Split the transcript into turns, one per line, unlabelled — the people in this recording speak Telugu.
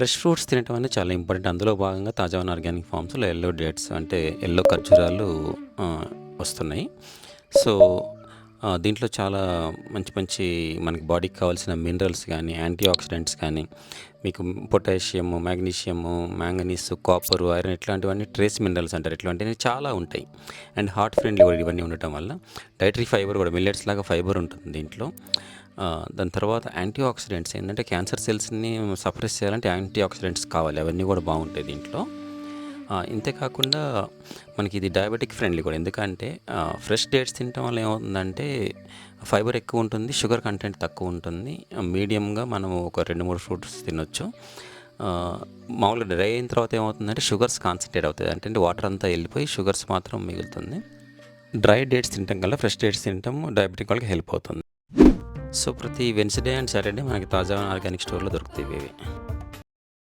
ఫ్రెష్ ఫ్రూట్స్ తినటం అనేది చాలా ఇంపార్టెంట్. అందులో భాగంగా తాజావన్ ఆర్గానిక్ ఫార్మ్స్‌లో యెల్లో డేట్స్ అంటే యెల్లో ఖర్జూరాలు ఆహ్, వస్తున్నాయి. సో, దీంట్లో చాలా మంచి మంచి మనకి బాడీకి కావాల్సిన మినరల్స్ గానీ, యాంటీ ఆక్సిడెంట్స్ కానీ, మీకు పొటాషియము, మాగ్నీషియము, మాంగనీస్, కాపరు, ఐరన్ ఇట్లాంటివన్నీ ట్రేస్ మినరల్స్ అంటారు. ఇట్లాంటివి చాలా ఉంటాయి. అండ్ హార్ట్ ఫ్రెండ్లీ కూడా ఇవన్నీ ఉండటం వల్ల. డైటరీ ఫైబర్ కూడా మిల్లెట్స్ లాగా ఫైబర్ ఉంటుంది దీంట్లో. దాని తర్వాత యాంటీ ఆక్సిడెంట్స్ ఏంటంటే క్యాన్సర్ సెల్స్‌ని సప్రెస్ చేయాలంటే యాంటీ ఆక్సిడెంట్స్ కావాలి. అవన్నీ కూడా బాగుంటాయి దీంట్లో. ఇంతే కాకుండా మనకి ఇది డయాబెటిక్ ఫ్రెండ్లీ కూడా. ఎందుకంటే ఫ్రెష్ డేట్స్ తినటం వల్ల ఏమవుతుందంటే ఫైబర్ ఎక్కువ ఉంటుంది, షుగర్ కంటెంట్ తక్కువ ఉంటుంది. మీడియంగా మనం ఒక 2, 3 ఫ్రూట్స్ తినొచ్చు. మామూలుగా డ్రై అయిన తర్వాత ఏమవుతుందంటే షుగర్స్ కాన్సంట్రేట్ అవుతాయి. అంటే వాటర్ అంతా వెళ్ళిపోయి షుగర్స్ మాత్రం మిగులుతుంది. డ్రై డేట్స్ తినటం కన్నా ఫ్రెష్ డేట్స్ తినటం డయాబెటిక్ వాళ్ళకి హెల్ప్ అవుతుంది. సో, ప్రతి వెన్స్‌డే అండ్ సాటర్‌డే మనకి తాజా ఆర్గానిక్ స్టోర్‌లో దొరుకుతాయి ఇవి.